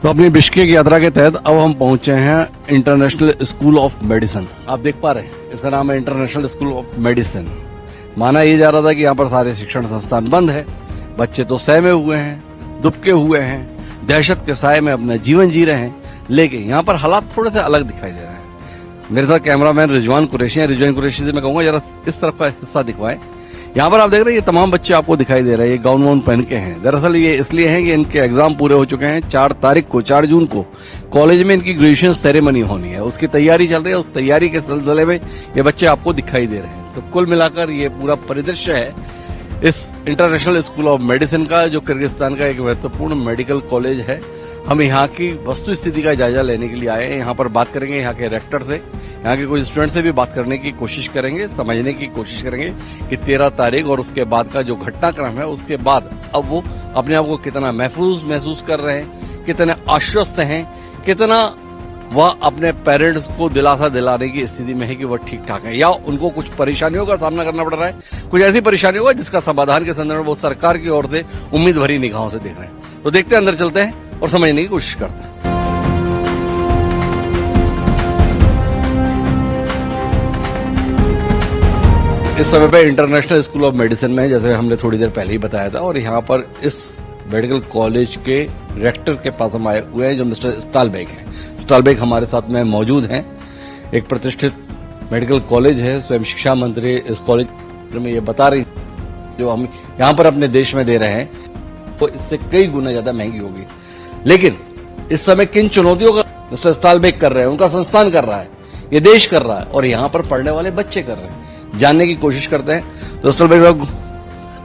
तो अपनी बिश्केक यात्रा के तहत अब हम पहुंचे हैं इंटरनेशनल स्कूल ऑफ मेडिसिन। आप देख पा रहे हैं इसका नाम है इंटरनेशनल स्कूल ऑफ मेडिसिन। माना ये जा रहा था कि यहाँ पर सारे शिक्षण संस्थान बंद है, बच्चे तो सहमे हुए हैं, दुबके हुए हैं, दहशत के साए में अपना जीवन जी रहे हैं, लेकिन यहाँ पर हालात थोड़े से अलग दिखाई दे रहे हैं। मेरे साथ कैमरामैन रिजवान कुरैशी है। रिजवान कुरैशी से मैं कहूंगा जरा इस तरफ का हिस्सा दिखवाएं। यहाँ पर आप देख रहे हैं ये तमाम बच्चे आपको दिखाई दे रहे हैं, ये गाउन वाउन पहन के हैं। दरअसल ये इसलिए हैं कि इनके एग्जाम पूरे हो चुके हैं। 4 जून को कॉलेज में इनकी ग्रेजुएशन सेरेमनी होनी है, उसकी तैयारी चल रही है। उस तैयारी के सिलसिले में ये बच्चे आपको दिखाई दे रहे हैं। तो कुल मिलाकर ये पूरा परिदृश्य है इस इंटरनेशनल स्कूल ऑफ मेडिसिन का, जो किर्गिस्तान का एक महत्वपूर्ण मेडिकल कॉलेज है। हम यहाँ की वस्तु स्थिति का जायजा लेने के लिए आए हैं। यहाँ पर बात करेंगे यहाँ के रेक्टर से, यहाँ के कुछ स्टूडेंट से भी बात करने की कोशिश करेंगे, समझने की कोशिश करेंगे कि 13 तारीख और उसके बाद का जो घटनाक्रम है, उसके बाद अब वो अपने आप को कितना महसूस कर रहे हैं, कितने आश्वस्त हैं, कितना वह अपने पेरेंट्स को दिलासा दिलाने की स्थिति में है कि वह ठीक ठाक है, या उनको कुछ परेशानियों का सामना करना पड़ रहा है, कुछ ऐसी परेशानियों का जिसका समाधान के संदर्भ में वो सरकार की ओर से उम्मीद भरी निगाहों से देख रहे हैं। तो देखते हैं, अंदर चलते हैं और समझने की कोशिश करते हैं। इस समय पे इंटरनेशनल स्कूल ऑफ मेडिसिन में, जैसे हमने थोड़ी देर पहले ही बताया था, और यहाँ पर इस मेडिकल कॉलेज के रेक्टर के पास हम आए हुए हैं, जो मिस्टर स्टालबेग हैं। स्टालबेग हमारे साथ में मौजूद हैं। एक प्रतिष्ठित मेडिकल कॉलेज है, स्वयं शिक्षा मंत्री इस कॉलेज में ये बता रही, जो हम यहाँ पर अपने देश में दे रहे हैं वो इससे कई गुना ज्यादा महंगी होगी। लेकिन इस समय किन चुनौतियों का मिस्टर स्टालबेग कर रहे हैं, उनका संस्थान कर रहा है, ये देश कर रहा है, और यहाँ पर पढ़ने वाले बच्चे कर रहे हैं, जानने की कोशिश करते हैं। तो स्टालबेग साहब,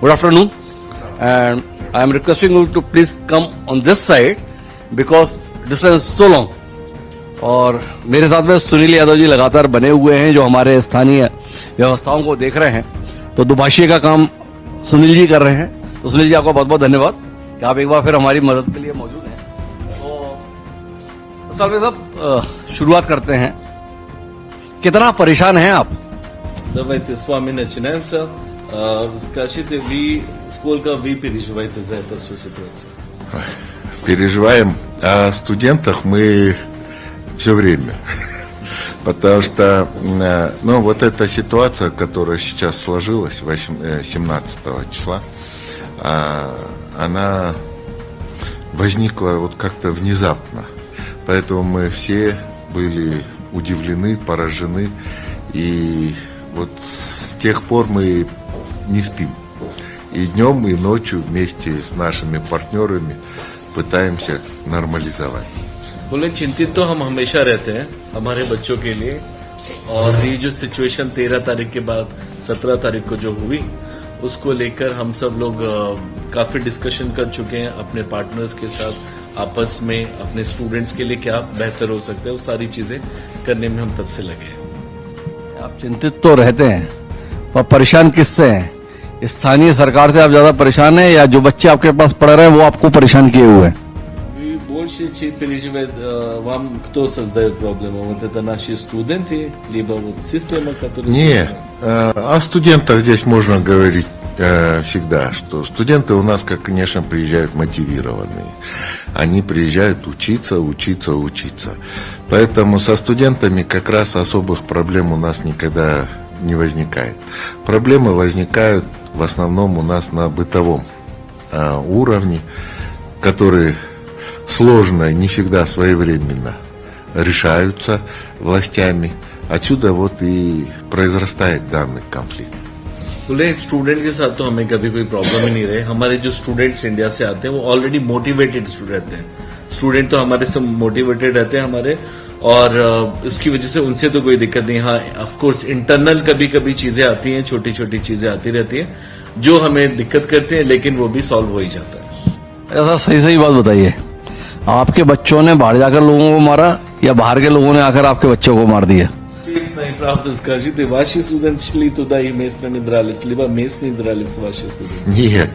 good afternoon, and I am requesting you to please come on this side because distance so long. और मेरे साथ में सुनील यादव जी लगातार बने हुए हैं, जो हमारे स्थानीय व्यवस्थाओं को देख रहे हैं। तो दुभाषी का काम सुनील जी कर रहे हैं। तो सुनील जी, आपका बहुत बहुत धन्यवाद कि आप एक बार फिर हमारी मदद के लिए मौजूद हैं। तो साहब, शुरुआत करते हैं। कितना परेशान हैं आप? Давайте с вами начинаем. Скажите, вы сколько вы переживаете за эту всю ситуацию? Переживаем. О студентах мы все время. Потому что, ну, вот эта ситуация, которая сейчас сложилась 17 числа, она возникла вот как-то внезапно. Поэтому мы все были удивлены, поражены. И вот с тех пор мы не спим. И днем, и ночью вместе с нашими партнерами пытаемся нормализовать. बोले चिंतित तो हम हमेशा रहते हैं हमारे बच्चों के लिए, और ये जो सिचुएशन 13 तारीख के बाद 17 तारीख को जो हुई, उसको लेकर हम सब लोग काफी डिस्कशन कर चुके हैं अपने पार्टनर्स के साथ, आपस में अपने स्टूडेंट्स के लिए क्या बेहतर हो सकता है, वो सारी चीजें करने में हम तब से लगे हैं। आप चिंतित तो रहते हैं, पर परेशान किससे हैं? स्थानीय सरकार से आप ज्यादा परेशान हैं, या जो बच्चे आपके पास पढ़ रहे हैं वो आपको परेशान किए हुए हैं? Больше переживает вам, кто создает проблему? Вот это наши студенты, либо вот система, которая... Нет, о студентах здесь можно говорить всегда, что студенты у нас, как, конечно, приезжают мотивированные. Они приезжают учиться. Поэтому со студентами как раз особых проблем у нас никогда не возникает. Проблемы возникают в основном у нас на бытовом уровне, которые сложно, не всегда своевременно решаются властями. Отсюда вот и произрастает данный конфликт. बोले स्टूडेंट के साथ तो हमें कभी कोई प्रॉब्लम ही नहीं रहे। हमारे जो स्टूडेंट्स इंडिया से आते हैं वो ऑलरेडी मोटिवेटेड रहते हैं। स्टूडेंट तो हमारे से मोटिवेटेड रहते हैं हमारे, और इसकी वजह से उनसे तो कोई दिक्कत नहीं। हाँ, ऑफ कोर्स इंटरनल कभी कभी चीजें आती हैं, छोटी छोटी चीजें आती रहती हैं जो हमें दिक्कत करती हैं, लेकिन वो भी सॉल्व हो ही जाता है। ऐसा सही बात बताइए, आपके बच्चों ने बाहर जाकर लोगों को मारा, या बाहर के लोगों ने आकर आपके बच्चों को मार दिया? Правда, скажите, ваши студенты шли туда и местно не дрались, либо местные дрались ваши студенты? Нет,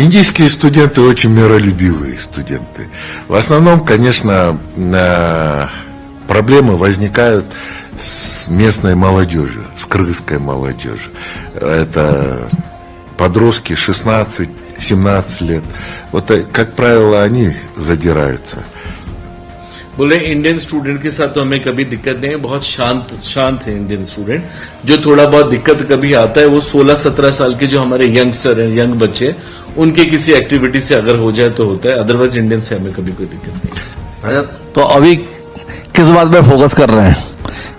индийские студенты очень миролюбивые студенты. В основном, конечно, проблемы возникают с местной молодежью, с кыргызской молодежью. Это подростки 16 17 лет. Вот, как правило, они задираются. बोले इंडियन स्टूडेंट के साथ तो हमें कभी दिक्कत नहीं है, बहुत शांत है इंडियन स्टूडेंट। जो थोड़ा बहुत दिक्कत कभी आता है वो 16-17 साल के जो हमारे यंगस्टर हैं, यंग बच्चे, उनके किसी एक्टिविटी से अगर हो जाए तो होता है, अदरवाइज इंडियन से हमें कभी कोई दिक्कत नहीं। तो अभी किस बात पे फोकस कर रहे हैं?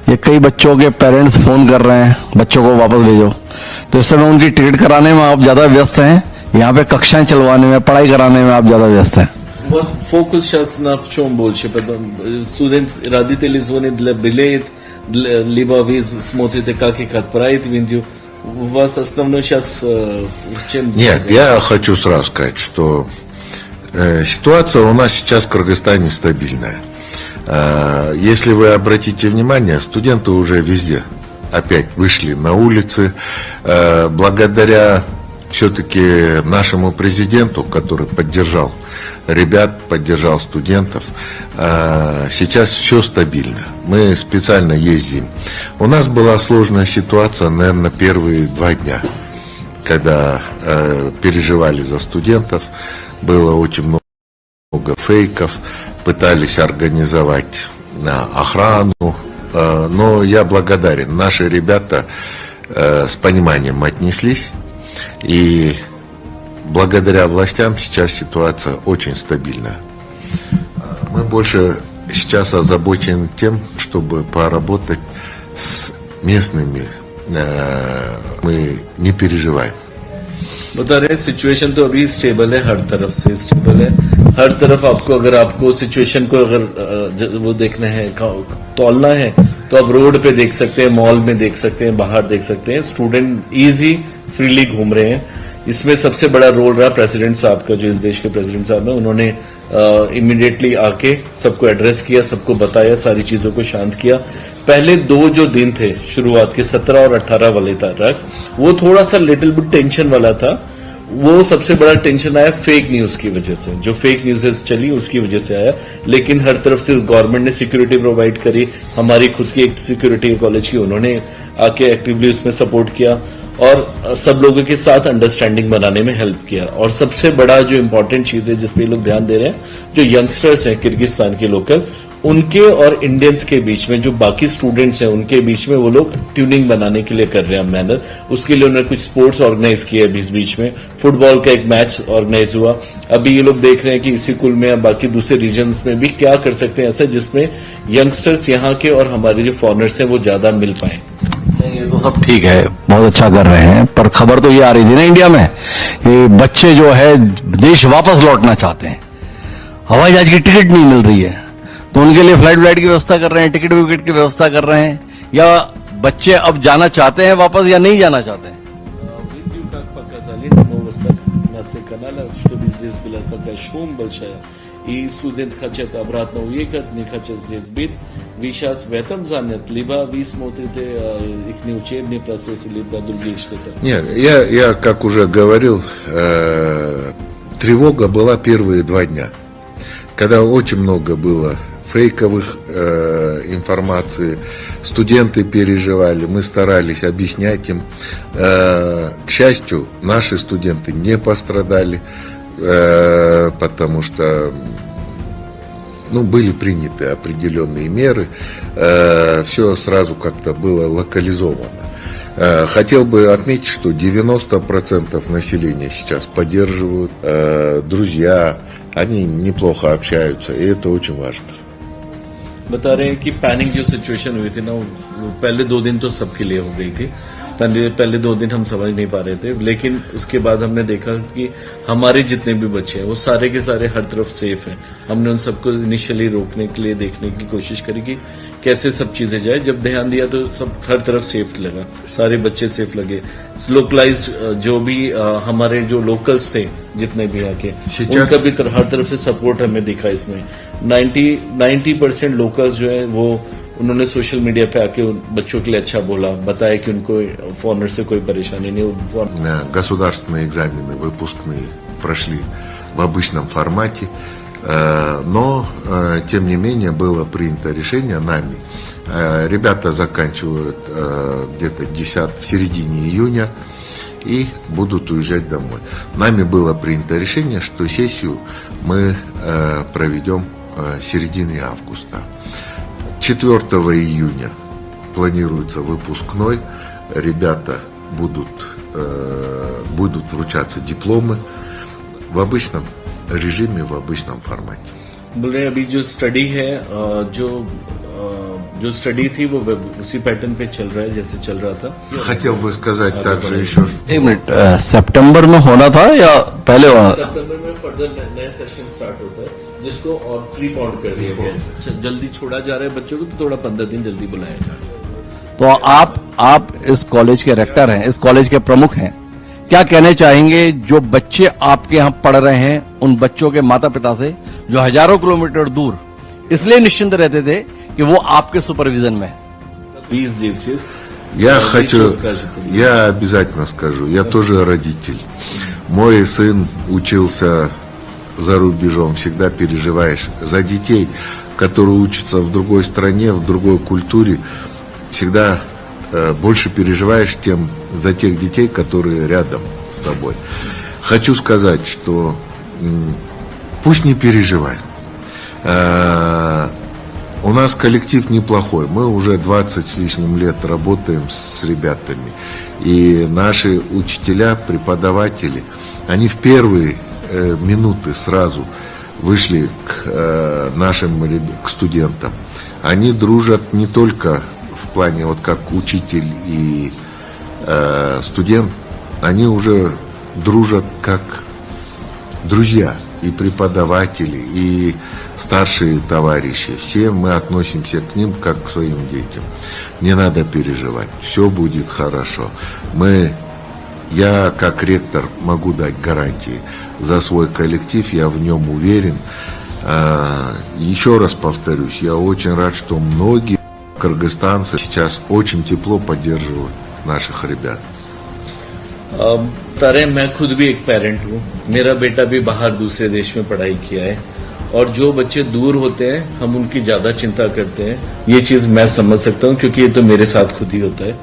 ये कई बच्चों के पेरेंट्स फोन कर रहे हैं बच्चों को वापस भेजो, तो इस समय उनकी टिकट कराने में आप ज्यादा व्यस्त हैं, यहाँ पे कक्षाएं चलवाने में, पढ़ाई कराने में आप ज्यादा व्यस्त हैं? Was fokus na wciąż больше, потом студент родители звонят для билет, либо вы смотрите, как их отправить в Индию. У вас основной сейчас чем? Нет, я хочу сразу сказать, что ситуация у нас сейчас в Кыргызстане стабильная. Если вы обратите внимание, студенты уже везде опять вышли на улицы. Благодаря все-таки нашему президенту, который поддержал ребят, поддержал студентов, сейчас все стабильно. Мы специально ездим. У нас была сложная ситуация, наверное, первые 2 дня, когда переживали за студентов. Было очень много фейков, пытались организовать охрану. Но я благодарен. Наши ребята с пониманием отнеслись. И благодаря властям сейчас ситуация очень стабильная. Мы больше сейчас озабочены тем, чтобы поработать с местными. Мы не переживаем. बता रहे हैं सिचुएशन तो अभी स्टेबल है, हर तरफ से स्टेबल है। हर तरफ आपको अगर आपको सिचुएशन को अगर वो देखना है, तौलना है, तो आप रोड पे देख सकते हैं, मॉल में देख सकते हैं, बाहर देख सकते हैं। स्टूडेंट इजी फ्रीली घूम रहे हैं। इसमें सबसे बड़ा रोल रहा प्रेसिडेंट साहब का, जो इस देश के प्रेसिडेंट साहब हैं। उन्होंने इमीडिएटली आके सबको एड्रेस किया, सबको बताया, सारी चीजों को शांत किया। पहले 2 जो दिन थे शुरुआत के 17 और 18 वाले तक, वो थोड़ा सा लिटिल बिट टेंशन वाला था। वो सबसे बड़ा टेंशन आया फेक न्यूज की वजह से, जो फेक न्यूज़ चली उसकी वजह से आया। लेकिन हर तरफ से गवर्नमेंट ने सिक्योरिटी प्रोवाइड करी, हमारी खुद की एक सिक्योरिटी कॉलेज की, उन्होंने आके एक्टिवली उसमें सपोर्ट किया और सब लोगों के साथ अंडरस्टैंडिंग बनाने में हेल्प किया। और सबसे बड़ा जो इम्पोर्टेंट चीज है जिसपे लोग ध्यान दे रहे हैं, जो यंगस्टर्स हैं किर्गिस्तान के लोकल, उनके और इंडियंस के बीच में, जो बाकी स्टूडेंट्स हैं उनके बीच में, वो लोग ट्यूनिंग बनाने के लिए कर रहे हैं मैनर। उसके लिए उन्होंने कुछ स्पोर्ट्स ऑर्गेनाइज किए है बीच में। फुटबॉल का एक मैच ऑर्गेनाइज हुआ। अभी ये लोग देख रहे हैं कि इसी कुल में या बाकी दूसरे रीजन्स में भी क्या कर सकते हैं ऐसा, जिसमें यंगस्टर्स यहाँ के और हमारे जो फॉरनर्स हैं वो ज्यादा मिल पाए। ये तो सब ठीक है, बहुत अच्छा कर रहे हैं, पर खबर तो ये आ रही थी ना इंडिया में कि बच्चे जो है देश वापस लौटना चाहते हैं, हवाई जहाज की टिकट नहीं मिल रही है, तो उनके लिए फ्लाइट की व्यवस्था कर रहे हैं, टिकट विकेट की व्यवस्था कर रहे हैं। या बच्चे अब जाना चाहते हैं वापस या नहीं जाना चाहते हैं? I student хочет обратно уехать, не хотят здесь быть. Вы сейчас в этом заняты, либо вы смотрите их учебный процесс, либо другие что-то? Нет, я как уже говорил, тревога была первые 2 дня, когда очень много было фейковых информации, студенты переживали, мы старались объяснять им. К счастью, наши студенты не пострадали, потому что были приняты определенные меры, все сразу как-то было локализовано. Хотел бы отметить, что 90% населения сейчас поддерживают, друзья, они неплохо общаются, и это очень важно. बता रहे हैं कि पैनिक जो सिचुएशन हुई थी ना, पहले 2 दिन तो सबके लिए हो गई थी। पहले 2 दिन हम समझ नहीं पा रहे थे, लेकिन उसके बाद हमने देखा कि हमारे जितने भी बच्चे हैं वो सारे के सारे हर तरफ सेफ हैं। हमने उन सबको इनिशियली रोकने के लिए देखने की कोशिश करी कि कैसे सब चीजें जाए। जब ध्यान दिया तो सब हर तरफ सेफ लगा, सारे बच्चे सेफ लगे। लोकलाइज जो भी हमारे जो लोकल्स थे जितने भी आके, उनका भी हर तरफ से सपोर्ट हमें दिखा। इसमें 90% लोकल्स जो है वो उन्होंने सोशल मीडिया पे आके बच्चों के लिए अच्छा बोला, बताया कि उनको फॉरनर से कोई परेशानी नहीं। Государственные экзамены выпускные прошли в обычном формате, но тем не менее было принято решение нами. Ребята заканчивают где-то в середине июня, и будут уезжать домой. Нами было принято решение, что сессию мы проведем середине августа. 4 июня планируется выпускной. Ребята будут вручаться дипломы в обычном режиме, в обычном формате. बोल रहे हैं अभी जो स्टडी है जो स्टडी थी वो उसी पैटर्न पे चल रहा है जैसे चल रहा था. Хотел бы сказать также еще, एक मिनट, सितंबर में होना था या पहले होना था? सितंबर में फर्दर नया सेशन स्टार्ट होता है जिसको और प्री बाउंड कर दिया गया है. जल्दी छोड़ा जा रहा है बच्चों को तो थोड़ा 15 दिन जल्दी बुलाया जा रहा है. तो आप इस कॉलेज के रेक्टर हैं, इस कॉलेज के प्रमुख हैं, क्या कहने चाहेंगे जो बच्चे आपके यहाँ पढ़ रहे हैं उन बच्चों के माता पिता से जो हजारों किलोमीटर दूर इसलिए निश्चिंत रहते थे कि वो आपके सुपरविजन में है? я обязательно скажу, я тоже родитель. Мой сын учился за рубежом, всегда переживаешь за детей, которые учатся в другой стране, в другой культуре, всегда больше переживаешь за тех детей, которые рядом с тобой. Хочу сказать, что пусть не переживают. У нас коллектив неплохой. Мы уже 20 с лишним лет работаем с ребятами. И наши учителя, преподаватели, они в первые минуты сразу вышли к к студентам. Они дружат не только в плане вот как учитель и студент, они уже дружат как друзья, и преподаватели, и старшие товарищи. Все мы относимся к ним как к своим детям. Не надо переживать, все будет хорошо. Я как ректор могу дать гарантии за свой коллектив, я в нем уверен. Еще раз повторюсь, я очень рад, что многие кыргызстанцы сейчас очень тепло поддерживают наших ребят. तारे मैं खुद भी एक पेरेंट हूँ. मेरा बेटा भी बाहर दूसरे देश में पढ़ाई किया है और जो बच्चे दूर होते हैं हम उनकी ज्यादा चिंता करते हैं. ये चीज मैं समझ सकता हूँ क्योंकि ये तो मेरे साथ खुद ही होता है.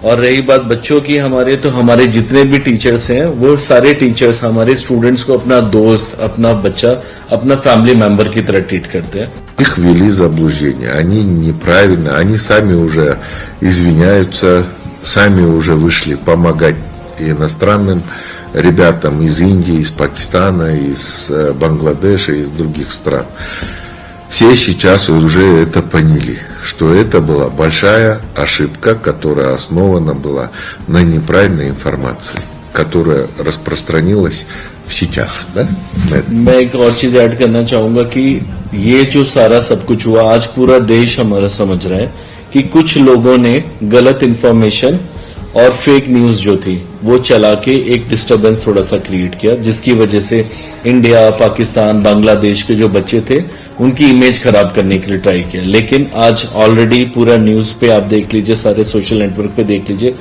और रही बात बच्चों की, हमारे जितने भी टीचर्स हैं वो सारे टीचर्स हमारे स्टूडेंट्स को अपना दोस्त, अपना बच्चा, अपना फैमिली मेंबर की तरह ट्रीट करते हैं. Их ввели в заблуждение, они неправильно, они сами уже извиняются, сами уже вышли помогать иностранным ребятам из Индии, из Пакистана, из Бангладеша, из других стран. Все сейчас уже это поняли, что это была большая ошибка, которая основана была на неправильной информации, которая распространилась в сетях. Да? मैं एक और चीज ऐड करना चाहूंगा कि ये जो सारा सब कुछ हुआ आज पूरा देश हमारा समझ रहा है कि कुछ लोगों ने गलत इंफॉर्मेशन और फेक न्यूज जो थी वो चला के एक डिस्टरबेंस थोड़ा सा क्रिएट किया जिसकी वजह से इंडिया, पाकिस्तान, बांग्लादेश के जो बच्चे थे उनकी इमेज खराब करने के लिए ट्राई किया. लेकिन आज ऑलरेडी पूरा न्यूज पे आप देख लीजिए, सारे सोशल नेटवर्क पे देख लीजिए,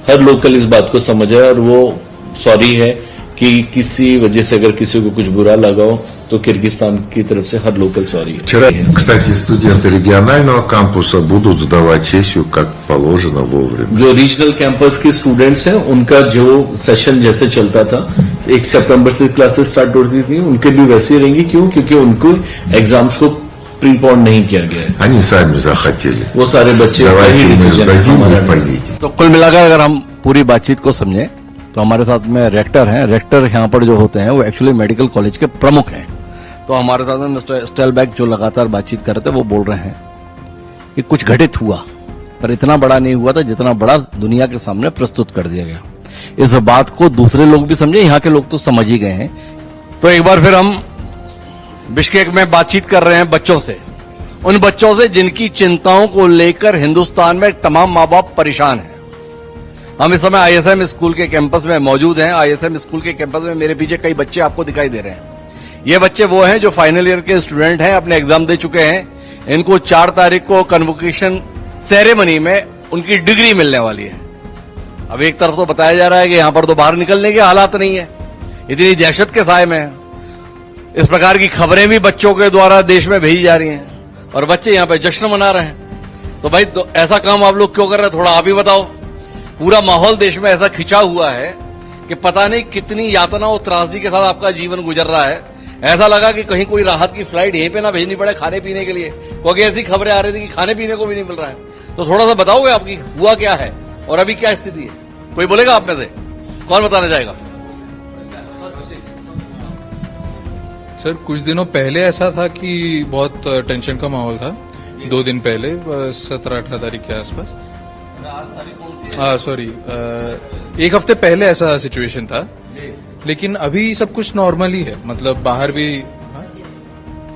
हर लोकल इस बात को समझ है और वो सॉरी है कि किसी वजह से अगर किसी को कुछ बुरा लगा हो तो किर्गिस्तान की तरफ से हर लोकल सॉरी. Вчера, кстати, студенты регионального кампуса будут сдавать сессию как положено वовремя. जो रीजनल कैंपस के स्टूडेंट्स हैं उनका जो सेशन जैसे चलता था 1 सितंबर से क्लासेस स्टार्ट होती थी उनके भी वैसे रहेंगी. क्यों? क्योंकि उनको एग्जाम्स को प्रीपोन नहीं किया गया है. Они सами захотели. वो सारे बच्चे Давайте мы сдадим и поедем. तो कुल मिलाकर अगर हम पूरी बातचीत को समझें तो हमारे साथ में रेक्टर हैं. रेक्टर यहाँ पर जो होते हैं वो एक्चुअली मेडिकल कॉलेज के प्रमुख हैं. तो हमारे साथ में मिस्टर स्टेलबैक जो लगातार बातचीत कर रहे थे वो बोल रहे हैं कि कुछ घटित हुआ पर इतना बड़ा नहीं हुआ था जितना बड़ा दुनिया के सामने प्रस्तुत कर दिया गया. इस बात को दूसरे लोग भी समझे, यहाँ के लोग तो समझ ही गए हैं. तो एक बार फिर हम बिश्केक में बातचीत कर रहे हैं बच्चों से, उन बच्चों से जिनकी चिंताओं को लेकर हिंदुस्तान में तमाम माँ बाप परेशान हैं. हम इस समय आईएसएम स्कूल के कैंपस में मौजूद हैं. आईएसएम स्कूल के कैंपस में मेरे पीछे कई बच्चे आपको दिखाई दे रहे हैं. ये बच्चे वो हैं जो फाइनल ईयर के स्टूडेंट हैं, अपने एग्जाम दे चुके हैं. इनको 4 तारीख को कन्वोकेशन सेरेमनी में उनकी डिग्री मिलने वाली है. अब एक तरफ तो बताया जा रहा है कि यहां पर तो बाहर निकलने के हालात नहीं है, इतनी दहशत के साए में है. इस प्रकार की खबरें भी बच्चों के द्वारा देश में भेजी जा रही हैं और बच्चे यहां पर जश्न मना रहे हैं. तो भाई ऐसा काम आप लोग क्यों कर रहे हैं, थोड़ा आप ही बताओ. पूरा माहौल देश में ऐसा खिंचा हुआ है कि पता नहीं कितनी यातना और त्रासदी के साथ आपका जीवन गुजर रहा है। ऐसा लगा कि कहीं कोई राहत की फ्लाइट यहीं पे ना भेजनी पड़े खाने पीने के लिए, क्योंकि ऐसी खबरें आ रही थी कि खाने पीने को भी नहीं मिल रहा है। तो थोड़ा सा बताओगे आपकी हुआ क्या है और अभी क्या स्थिति है? कोई बोलेगा आप में से? कौन बताने जाएगा? सर कुछ दिनों पहले ऐसा था कि बहुत टेंशन का माहौल था। 2 दिन पहले 17-18 तारीख के आसपास, सॉरी 1 हफ्ते पहले ऐसा सिचुएशन था। लेकिन अभी सब कुछ नॉर्मल ही है, मतलब बाहर भी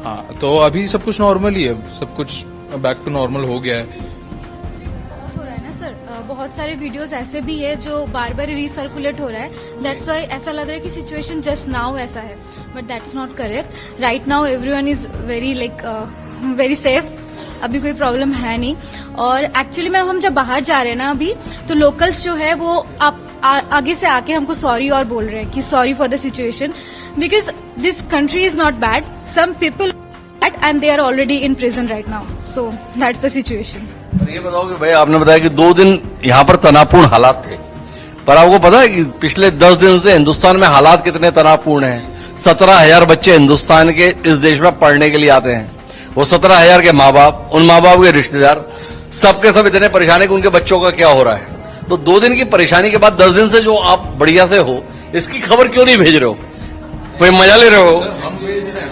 हाँ, तो अभी सब कुछ नॉर्मल ही है, सब कुछ बैक टू नॉर्मल हो गया है। हो रहा है ना सर, बहुत सारे वीडियोस ऐसे भी है जो बार बार रिसर्कुलेट हो रहा है। दैट्स वाई ऐसा लग रहा है कि सिचुएशन जस्ट नाउ ऐसा है, but that's not correct. Right now everyone is very very safe, अभी कोई प्रॉब्लम है नहीं। और एक्चुअली में हम जब बाहर जा रहे हैं ना अभी, तो लोकल्स जो है वो आगे से आके हमको सॉरी और बोल रहे हैं कि sorry for the situation, because this country is not bad, some people bad and they are already in prison right now, so that's the situation. ये बताओ कि भाई आपने बताया कि 2 दिन यहाँ पर तनावपूर्ण हालात थे, पर आपको पता है कि पिछले 10 दिन से हिंदुस्तान में हालात कितने तनावपूर्ण हैं? 17,000 बच्चे हिंदुस्तान के इस देश में पढ़ने के लिए आते हैं। वो 17,000 के माँ बाप, उन माँ बाप के रिश्तेदार, सबके सब इतने परेशान है कि उनके बच्चों का क्या हो रहा है। तो 2 दिन की परेशानी के बाद 10 दिन से जो आप बढ़िया से हो, इसकी खबर क्यों नहीं भेज रहे हो? कोई मजा ले रहे हो?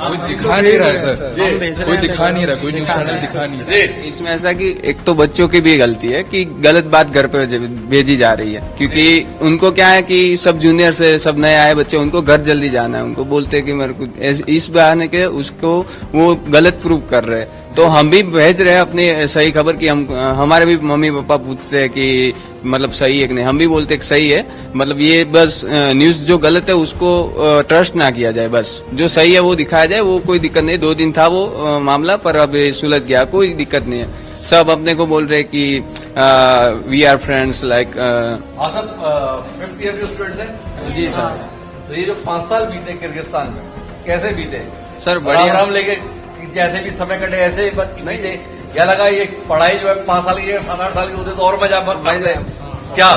कोई दिखा नहीं रहा है सर, कोई दिखा नहीं रहा, कोई न्यूज चैनल दिखा नहीं रहा। इसमें ऐसा कि एक तो बच्चों की भी गलती है कि गलत बात घर पे भेजी जा रही है, क्योंकि उनको क्या है कि सब जूनियर से सब नए आए बच्चे, उनको घर जल्दी जाना है, उनको बोलते हैं कि मेरे को इस बहाने के उसको वो गलत प्रूव कर रहे हैं। तो हम भी भेज रहे हैं अपनी सही खबर कि हम हमारे भी मम्मी पापा पूछते हैं कि मतलब सही है कि नहीं, हम भी बोलते हैं कि सही है। मतलब ये बस न्यूज जो गलत है उसको ट्रस्ट ना किया जाए, बस जो सही है वो दिखाया जाए, वो कोई दिक्कत नहीं। 2 दिन था वो मामला, पर अब सुलझ गया, कोई दिक्कत नहीं है। सब अपने को बोल रहे हैं कि वी आर फ्रेंड्स लाइक। आप सब 5th ईयर के स्टूडेंट्स हैं? जी सर। तो ये जो 5 साल बीते किर्गिस्तान में, कैसे बीते सर? बढ़िया राम लेके जैसे भी समय कटे ऐसे ही बीते, या लगा ये पढ़ाई जो है 5 साल की 7-8 साल की होती तो और मजा क्या?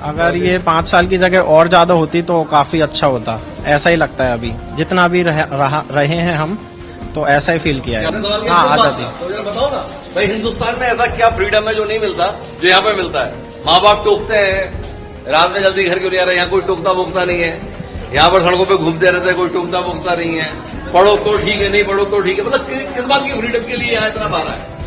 अगर ये 5 साल की जगह और ज्यादा होती तो काफी अच्छा होता, ऐसा ही लगता है। अभी जितना भी रहे हैं हम, तो ऐसा ही फील किया है। हाँ, आजादी। तो बताओ ना भाई, हिंदुस्तान में ऐसा क्या फ्रीडम है जो नहीं मिलता, जो यहाँ पे मिलता है? माँ बाप टोकते हैं, रात में जल्दी घर क्यों नहीं आ रहे? यहाँ कोई टोकता वोकता नहीं है। यहाँ पर सड़कों पे घूमते रहते हैं, कोई टोकता वोकता नहीं है। पढ़ो तो ठीक है, नहीं पढ़ो तो ठीक है। मतलब किस बात की फ्रीडम के लिए यहाँ इतना बारह है?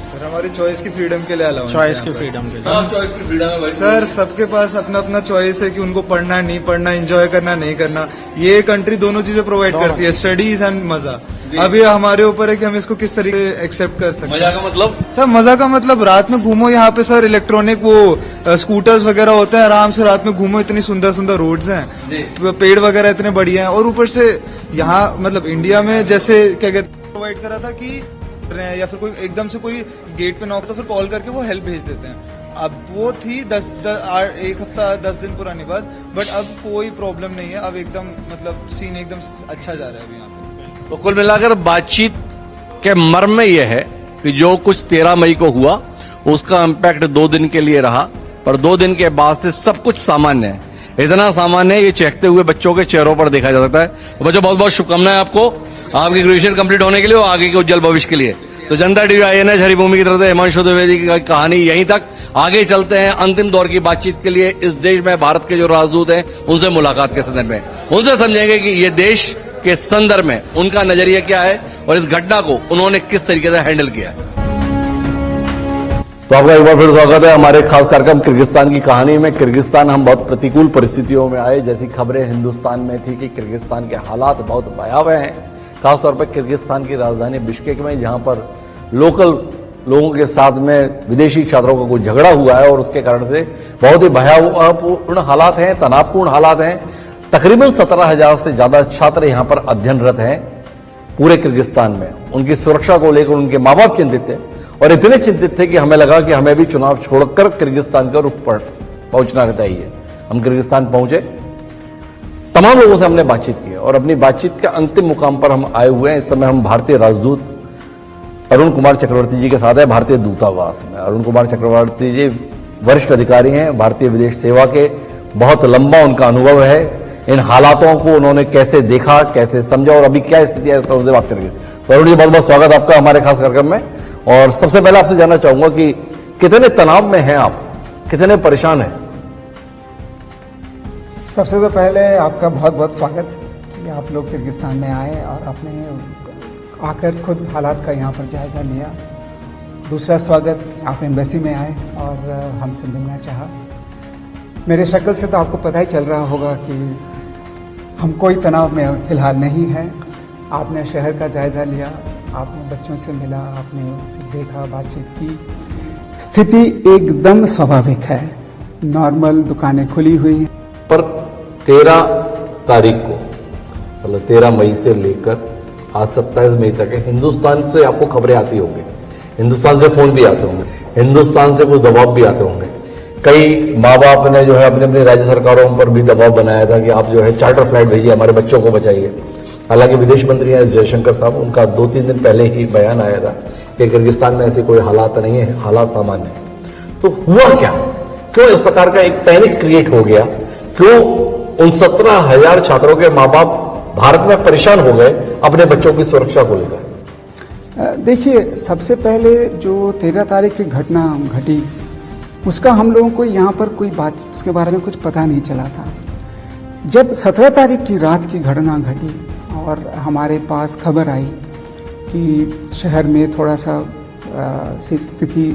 सर हमारी चॉइस की फ्रीडम के लिए अलाउ है। चॉइस की फ्रीडम के लिए। चॉइस की फ्रीडम है भाई। सर सबके पास अपना अपना चॉइस है कि उनको पढ़ना है, नहीं पढ़ना, एंजॉय करना, नहीं करना। ये कंट्री दोनों चीजें प्रोवाइड करती है, स्टडीज एंड मजा। अब ये हमारे ऊपर है कि हम इसको किस तरीके से एक्सेप्ट कर सकते हैं। मजा का मतलब? सर मजा का मतलब रात में घूमो यहाँ पे सर, इलेक्ट्रॉनिक वो स्कूटर्स वगैरह होते हैं, आराम से रात में घूमो, इतनी सुंदर सुंदर रोड्स हैं, पेड़ वगैरह इतने बढ़िया हैं। और ऊपर से यहाँ मतलब इंडिया में जैसे क्या कहते प्रोवाइड करा था कि या फिर कोई एकदम से कोई गेट पे नॉक तो फिर कॉल करके वो हेल्प भेज देते हैं। अब वो थी 1 हफ्ता 10 दिन पुरानी बात, बट अब कोई प्रॉब्लम नहीं है। अब एकदम मतलब सीन एकदम अच्छा जा रहा है अभी यहाँ पे। तो कुल मिलाकर बातचीत के मर्म में यह है कि जो कुछ 13 मई को हुआ उसका इम्पैक्ट 2 दिन के लिए रहा, पर 2 दिन के बाद से सब कुछ सामान्य है। इतना सामान्य है ये चहकते हुए बच्चों के चेहरों पर देखा जा सकता है। तो बच्चों बहुत बहुत शुभकामनाएं आपको, आपकी ग्रेजुएशन कंप्लीट होने के लिए और आगे के उज्जवल भविष्य के लिए। तो जनता टीवी INH हरिभूमि की तरफ से हिमांशु द्विवेदी की कहानी यहीं तक। आगे चलते हैं अंतिम दौर की बातचीत के लिए इस देश में भारत के जो राजदूत हैं उनसे मुलाकात के संदर्भ में, उनसे समझेंगे कि ये देश के संदर्भ में उनका नजरिया क्या है और इस घटना को उन्होंने किस तरीके से हैंडल किया। तो आपका एक बार फिर स्वागत है हमारे खास कार्यक्रम किर्गिस्तान की कहानी में। किर्गिस्तान हम बहुत प्रतिकूल परिस्थितियों में आए, जैसी खबरें हिंदुस्तान में थी कि किर्गिस्तान के हालात बहुत भयावह हैं, खासतौर पर किर्गिस्तान की राजधानी बिश्केक में, जहां पर लोकल लोगों के साथ में विदेशी छात्रों का कोई झगड़ा हुआ है और उसके कारण से बहुत ही भयावहपूर्ण हालात हैं, तनावपूर्ण हालात हैं। तकरीबन 17,000 से ज्यादा छात्र यहां पर अध्ययनरत हैं पूरे किर्गिस्तान में। उनकी सुरक्षा को लेकर उनके माँ बाप चिंतित थे और इतने चिंतित थे कि हमें लगा कि हमें भी चुनाव छोड़कर किर्गिस्तान के रुख पर पहुंचना चाहिए। हम किर्गिस्तान पहुंचे, तमाम लोगों से हमने बातचीत की और अपनी बातचीत के अंतिम मुकाम पर हम आए हुए हैं। इस समय हम भारतीय राजदूत अरुण कुमार चक्रवर्ती जी के साथ है भारतीय दूतावास में। अरुण कुमार चक्रवर्ती जी वरिष्ठ अधिकारी हैं भारतीय विदेश सेवा के, बहुत लंबा उनका अनुभव है। इन हालातों को उन्होंने कैसे देखा, कैसे समझा और अभी क्या स्थिति है, इस पर उनसे बात करेंगे। तो अरुण जी, बहुत बहुत स्वागत आपका हमारे खास कार्यक्रम में। और सबसे पहले आपसे जानना चाहूंगा कि कितने तनाव में हैं आप, कितने परेशान हैं? सबसे तो पहले आपका बहुत बहुत स्वागत कि आप लोग किर्गिस्तान में आए और आपने आकर खुद हालात का यहाँ पर जायजा लिया। दूसरा स्वागत, आप एम्बेसी में आए और हमसे मिलना चाहा। मेरे शक्ल से तो आपको पता ही चल रहा होगा कि हम कोई तनाव में फिलहाल नहीं है। आपने शहर का जायजा लिया, आपने बच्चों से मिला, आपने उनसे देखा, बातचीत की। स्थिति एकदम स्वाभाविक है, नॉर्मल, दुकानें खुली हुई हैं। पर 13 तारीख को, मतलब 13 मई से लेकर आज 27 मई तक है, हिंदुस्तान से आपको खबरें आती होंगी, हिंदुस्तान से फोन भी आते होंगे, हिंदुस्तान से कुछ दबाव भी आते होंगे। कई माँ बाप ने जो है अपने अपनी राज्य सरकारों पर भी दबाव बनाया था कि आप जो है चार्टर फ्लाइट भेजिए, हमारे बच्चों को बचाइए। हालांकि विदेश मंत्री एस जयशंकर साहब, उनका 2-3 दिन पहले ही बयान आया था कि किर्गिस्तान में ऐसी कोई हालात नहीं है, हालात सामान्य है। तो हुआ क्या, क्यों इस प्रकार का एक पैनिक क्रिएट हो गया? क्यों उन 17,000 छात्रों के माँ बाप भारत में परेशान हो गए अपने बच्चों की सुरक्षा को लेकर? देखिए, सबसे पहले जो 13 तारीख की घटना घटी, उसका हम लोगों को यहाँ पर कोई बात, उसके बारे में कुछ पता नहीं चला था। जब 17 तारीख की रात की घटना घटी और हमारे पास खबर आई कि शहर में थोड़ा सा स्थिति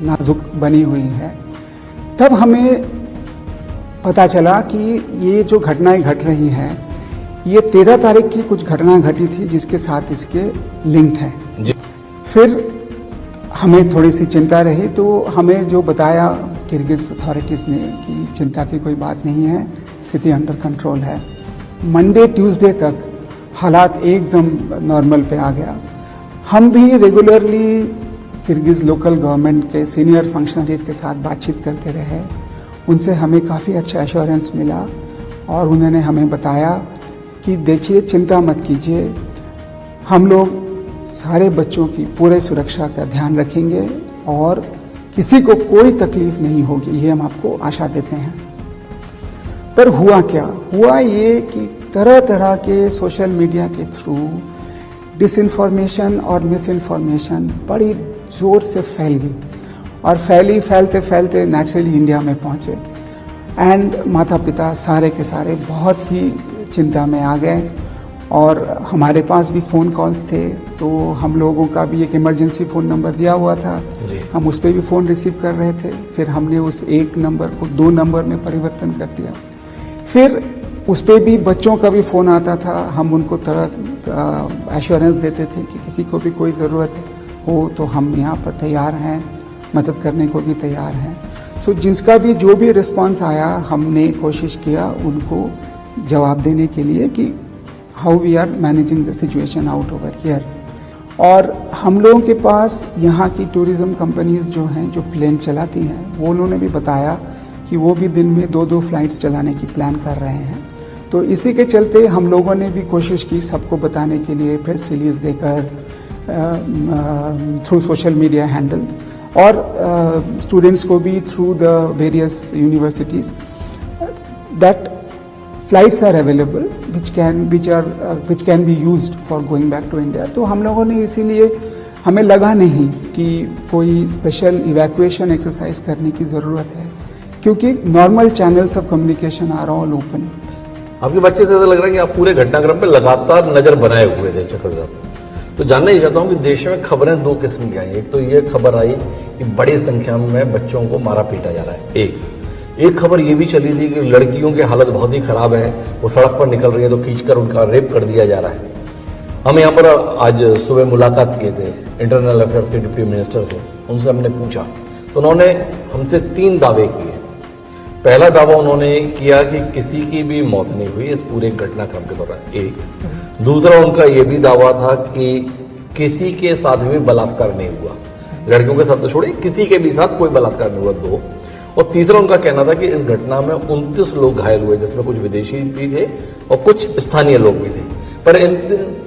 नाजुक बनी हुई है, तब हमें पता चला कि ये जो घटनाएं घट रही हैं, ये 13 तारीख की कुछ घटना घटी थी जिसके साथ इसके लिंक्ड है। फिर हमें थोड़ी सी चिंता रही, तो हमें जो बताया किर्गिज अथॉरिटीज ने कि चिंता की कोई बात नहीं है, स्थिति अंडर कंट्रोल है। मंडे ट्यूसडे तक हालात एकदम नॉर्मल पे आ गया। हम भी रेगुलरली किर्गिज लोकल गवर्नमेंट के सीनियर फंक्शनरीज के साथ बातचीत करते रहे, उनसे हमें काफ़ी अच्छा एश्योरेंस मिला और उन्होंने हमें बताया कि देखिए, चिंता मत कीजिए, हम लोग सारे बच्चों की पूरे सुरक्षा का ध्यान रखेंगे और किसी को कोई तकलीफ नहीं होगी, ये हम आपको आशा देते हैं। पर हुआ क्या? हुआ ये कि तरह तरह के सोशल मीडिया के थ्रू डिसइंफॉर्मेशन और मिसइंफॉर्मेशन बड़ी जोर से फैल गई और फैलते फैलते नेचुरली इंडिया में पहुंचे। एंड माता पिता सारे के सारे बहुत ही चिंता में आ गए और हमारे पास भी फ़ोन कॉल्स थे, तो हम लोगों का भी एक इमरजेंसी फ़ोन नंबर दिया हुआ था, हम उस पर भी फ़ोन रिसीव कर रहे थे। फिर हमने उस एक नंबर को 2 नंबर में परिवर्तन कर दिया। फिर उस पर भी बच्चों का भी फ़ोन आता था, हम उनको तरह एश्योरेंस देते थे कि किसी को भी कोई ज़रूरत हो तो हम यहाँ पर तैयार हैं, मदद करने को भी तैयार हैं। सो जिसका भी जो भी रिस्पांस आया, हमने कोशिश किया उनको जवाब देने के लिए कि how we are managing the situation out over here. और हम लोगों के पास यहाँ की टूरिज्म कंपनीज जो हैं, जो प्लेन चलाती हैं, वो उन्होंने भी बताया कि वो भी दिन में 2-2 फ्लाइट्स चलाने की प्लान कर रहे हैं। तो इसी के चलते हम लोगों ने भी कोशिश की सबको बताने के लिए, प्रेस रिलीज देकर, थ्रू सोशल मीडिया हैंडल्स और स्टूडेंट्स को भी through the various universities that flights are available which can be used for going back to India। तो हम लोगों ने इसीलिए, हमें लगा नहीं कि कोई स्पेशल इवैक्यूएशन एक्सरसाइज करने की ज़रूरत है, क्योंकि normal channels of communication are all open. आपके बच्चे से ऐसा लग रहा है कि आप पूरे घटनाक्रम पे लगातार नजर बनाए हुए थे चक्कर साहब। तो जानना ही चाहता हूँ कि देश में खबरें 2 किस्म की आई। एक तो ये खबर आई कि बड़ी संख्या में बच्चों को मारा पीटा जा रहा है। एक खबर ये भी चली थी कि लड़कियों की हालत बहुत ही खराब है, वो सड़क पर निकल रही है तो खींचकर उनका रेप कर दिया जा रहा है। हम यहाँ पर आज सुबह मुलाकात किए थे इंटरनल अफेयर्स के डिप्टी मिनिस्टर से, उनसे हमने पूछा तो उन्होंने हमसे 3 दावे किए। पहला दावा उन्होंने किया कि किसी की भी मौत नहीं हुई इस पूरे घटनाक्रम के दौरान, एक। दूसरा उनका ये भी दावा था कि किसी के साथ भी बलात्कार नहीं हुआ, लड़कियों के साथ तो छोड़िए, किसी के भी साथ कोई बलात्कार नहीं हुआ, 2। और तीसरा उनका कहना था कि इस घटना में 29 लोग घायल हुए, जिसमें कुछ विदेशी भी थे और कुछ स्थानीय लोग भी थे, पर इन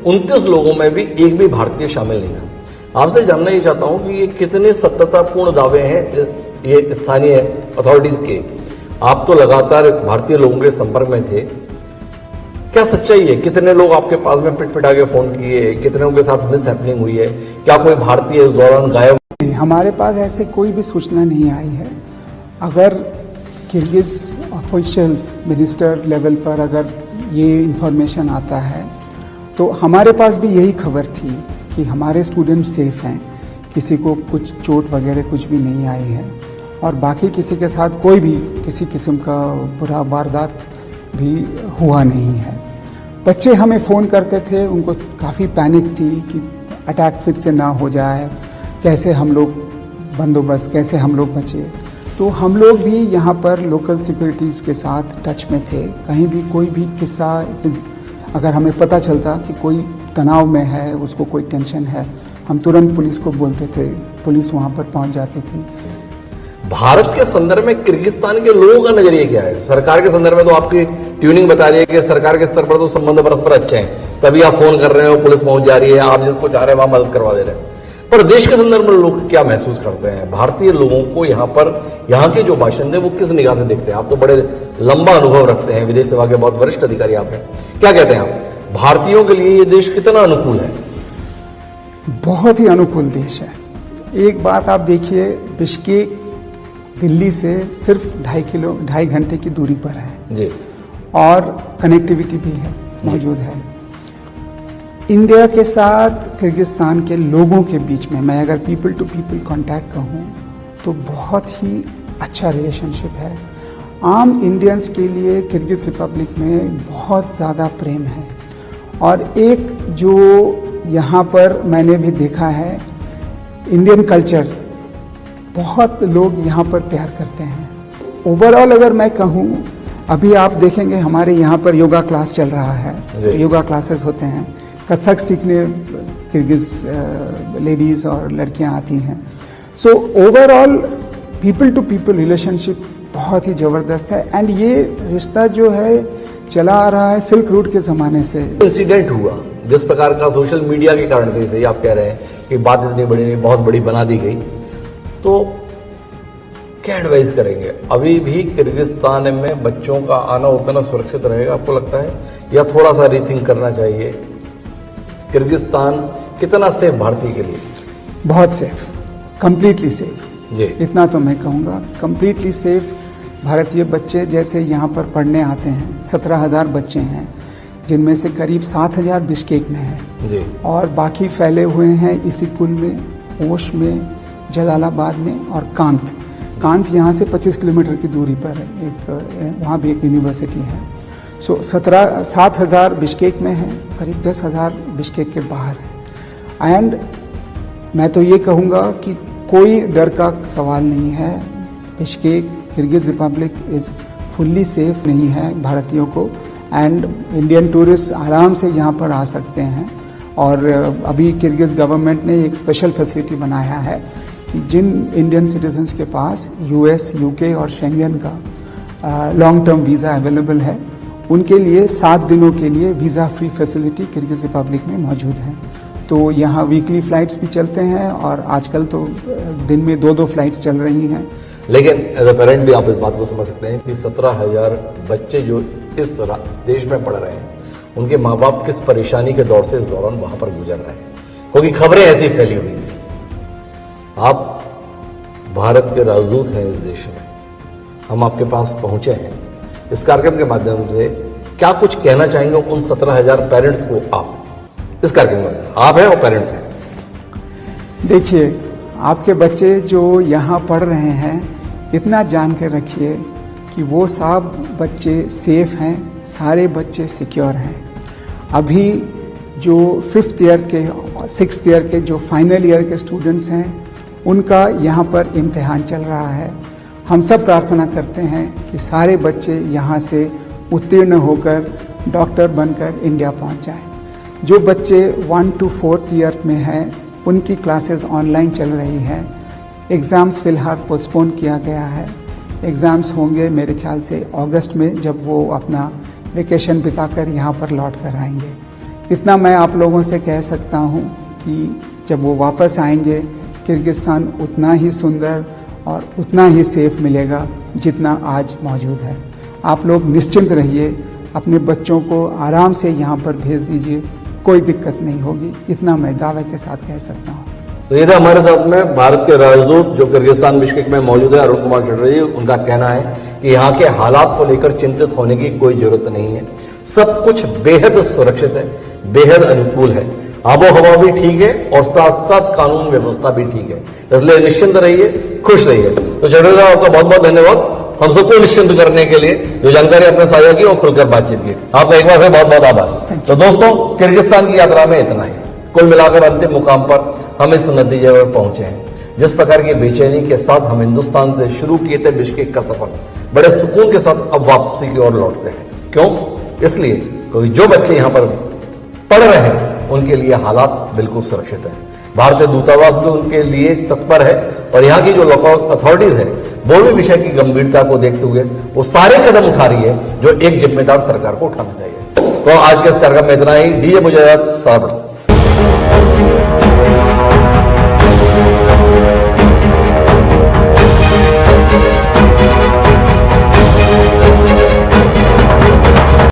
29 लोगों में भी एक भी भारतीय शामिल नहीं था। आपसे जानना ही चाहता हूं कि ये कितने सत्यतापूर्ण दावे हैं ये स्थानीय अथॉरिटीज के, आप तो लगातार भारतीय लोगों के संपर्क में थे, क्या सच्चाई है? कितने लोग आपके पास में पिट के फोन किए, कितने के साथ मिस हैपनिंग हुई है? क्या कोई भारतीय इस दौरान गायब? हमारे पास ऐसे कोई भी सूचना नहीं आई है। अगर किर्गिज ऑफिशियल्स मिनिस्टर लेवल पर अगर ये इंफॉर्मेशन आता है तो हमारे पास भी यही खबर थी कि हमारे स्टूडेंट सेफ हैं, किसी को कुछ चोट वगैरह कुछ भी नहीं आई है और बाकी किसी के साथ कोई भी किसी किस्म का बुरा वारदात भी हुआ नहीं है। बच्चे हमें फ़ोन करते थे, उनको काफ़ी पैनिक थी कि अटैक फिर से ना हो जाए, कैसे हम लोग बंदोबस्त, कैसे हम लोग बचे। तो हम लोग भी यहाँ पर लोकल सिक्योरिटीज़ के साथ टच में थे। कहीं भी कोई भी किस्सा अगर हमें पता चलता कि कोई तनाव में है, उसको कोई टेंशन है, हम तुरंत पुलिस को बोलते थे, पुलिस वहाँ पर पहुँच जाती थी। भारत के संदर्भ में किर्गिस्तान के लोगों का नजरिया क्या है? सरकार के संदर्भ में तो आपकी ट्यूनिंग बता रही है कि सरकार के स्तर पर तो संबंध परस्पर अच्छे हैं, तभी आप फोन कर रहे हो, पुलिस पहुंच जा रही है, आप जिसको चाह रहे हैं वहां मदद करवा दे रहे हैं। पर देश के संदर्भ में लोग क्या महसूस करते हैं? भारतीय लोगों को यहाँ पर, यहाँ के जो बाशिंदे वो किस निगाह से देखते हैं? आप तो बड़े लंबा अनुभव रखते हैं, विदेश सेवा के बहुत वरिष्ठ अधिकारी आप हैं, क्या कहते हैं आप? भारतीयों के लिए ये देश कितना अनुकूल है? बहुत ही अनुकूल देश है। एक बात आप देखिए, बिश्केक दिल्ली से सिर्फ 2.5 घंटे की दूरी पर है जी, और कनेक्टिविटी भी है, मौजूद है। इंडिया के साथ किर्गिस्तान के लोगों के बीच में मैं अगर पीपल टू पीपल कांटेक्ट कहूँ तो बहुत ही अच्छा रिलेशनशिप है। आम इंडियंस के लिए किर्गिज रिपब्लिक में बहुत ज़्यादा प्रेम है और एक जो यहाँ पर मैंने भी देखा है, इंडियन कल्चर, बहुत लोग यहाँ पर प्यार करते हैं। ओवरऑल अगर मैं कहूँ, अभी आप देखेंगे हमारे यहाँ पर योगा क्लास चल रहा है, तो योगा क्लासेस होते हैं, कथक सीखने किर्गिज लेडीज और लड़कियाँ आती हैं। So overall people to people relationship बहुत ही ज़बरदस्त है एंड ये रिश्ता जो है चला आ रहा है सिल्क रूट के ज़माने से। इंसिडेंट हुआ जिस प्रकार का सोशल मीडिया के कारण से, सही आप कह रहे हैं कि बात इतनी बड़ी बहुत बड़ी बना दी गई, तो क्या एडवाइस करेंगे? अभी भी किर्गिस्तान में बच्चों का आना उतना सुरक्षित रहेगा आपको लगता है, या थोड़ा सा रीथिंक करना चाहिए? किर्गिस्तान कितना सेफ भारतीय के लिए? बहुत सेफ, कंप्लीटली सेफ जी, इतना तो मैं कहूँगा, कंप्लीटली सेफ। भारतीय बच्चे जैसे यहाँ पर पढ़ने आते हैं, 17,000 बच्चे हैं, जिनमें से करीब 7,000 बिश्केक में हैं जी, और बाकी फैले हुए हैं इसी कुल में, ओश में, जलालाबाद में और कांत यहाँ से 25 किलोमीटर की दूरी पर है, एक वहाँ भी एक यूनिवर्सिटी है। सो 7,000 बिश्केक में है, करीब 10,000 बिश्केक के बाहर है। एंड मैं तो ये कहूँगा कि कोई डर का सवाल नहीं है। Bishkek Kyrgyz Republic is fully safe नहीं है भारतीयों को, एंड इंडियन टूरिस्ट आराम से यहाँ पर आ सकते हैं। और अभी किर्गिज गवर्नमेंट ने एक स्पेशल फैसिलिटी बनाया है कि जिन इंडियन सिटीजन्स के पास यूएस, यूके और शेंगन का लॉन्ग टर्म वीज़ा अवेलेबल है, उनके लिए 7 दिनों के लिए visa free facility Kyrgyz Republic में मौजूद है। तो यहाँ वीकली फ्लाइट्स भी चलते हैं और आजकल तो दिन में 2-2 फ्लाइट्स चल रही हैं। लेकिन एज अ पेरेंट भी आप इस बात को समझ सकते हैं कि 17,000 बच्चे जो इस देश में पढ़ रहे हैं, उनके माँ बाप किस परेशानी के दौर से इस दौरान वहां पर गुजर रहे हैं, क्योंकि खबरें ऐसी फैली हुई थी। आप भारत के राजदूत हैं इस देश में, हम आपके पास पहुंचे हैं इस कार्यक्रम के माध्यम से, क्या कुछ कहना चाहेंगे उन 17,000 पेरेंट्स को? आप इस कार्यक्रम में आप हैं और पेरेंट्स हैं। देखिए, आपके बच्चे जो यहाँ पढ़ रहे हैं, इतना जान के रखिए कि वो सब बच्चे सेफ हैं, सारे बच्चे सिक्योर हैं। अभी जो 5th ईयर के, 6th ईयर के जो फाइनल ईयर के स्टूडेंट्स हैं, उनका यहाँ पर इम्तिहान चल रहा है। हम सब प्रार्थना करते हैं कि सारे बच्चे यहाँ से उत्तीर्ण होकर डॉक्टर बनकर इंडिया पहुँच जाएं। जो बच्चे 1 to 4th ईयर में हैं, उनकी क्लासेस ऑनलाइन चल रही हैं। एग्ज़ाम्स फ़िलहाल पोस्टपोन किया गया है। एग्ज़ाम्स होंगे मेरे ख्याल से अगस्त में, जब वो अपना वेकेशन बिताकर यहाँ पर लौट कर आएंगे। इतना मैं आप लोगों से कह सकता हूँ कि जब वो वापस आएंगे, किर्गिस्तान उतना ही सुंदर और उतना ही सेफ मिलेगा जितना आज मौजूद है। आप लोग निश्चिंत रहिए, अपने बच्चों को आराम से यहाँ पर भेज दीजिए, कोई दिक्कत नहीं होगी, इतना मैं दावे के साथ कह सकता हूँ। तो ये था हमारे साथ में भारत के राजदूत जो किर्गिस्तान बिश्केक में मौजूद है, अरुण कुमार चटर्जी। उनका कहना है कि यहाँ के हालात को लेकर चिंतित होने की कोई जरूरत नहीं है, सब कुछ बेहद सुरक्षित है, बेहद अनुकूल है, आबो हवा भी ठीक है और साथ साथ कानून व्यवस्था भी ठीक है, इसलिए निश्चिंत रहिए, खुश रहिए। तो चटर्जी साहब आपका बहुत बहुत धन्यवाद हम सबको निश्चिंत करने के लिए, जो जानकारी आपने साझा की और खुलकर बातचीत की, आपका एक बार फिर बहुत बहुत आभार। तो दोस्तों, किर्गिस्तान की यात्रा में इतना ही। कुल मिलाकर अंतिम मुकाम पर हम इस नतीजे पर पहुंचे हैं, जिस प्रकार की बेचैनी के साथ हम हिंदुस्तान से शुरू किए थे बिश्केक का सफर, बड़े सुकून के साथ अब वापसी की ओर लौटते हैं। क्यों? इसलिए क्योंकि जो बच्चे यहाँ पर पढ़ रहे हैं उनके लिए हालात बिल्कुल सुरक्षित है, भारतीय दूतावास भी उनके लिए तत्पर है और यहाँ की जो लोकल अथॉरिटीज है वो भी विषय की गंभीरता को देखते हुए वो सारे कदम उठा रही है जो एक जिम्मेदार सरकार को उठाना चाहिए। तो आज के इस कार्यक्रम में इतना ही, दीजिए मुझे साथ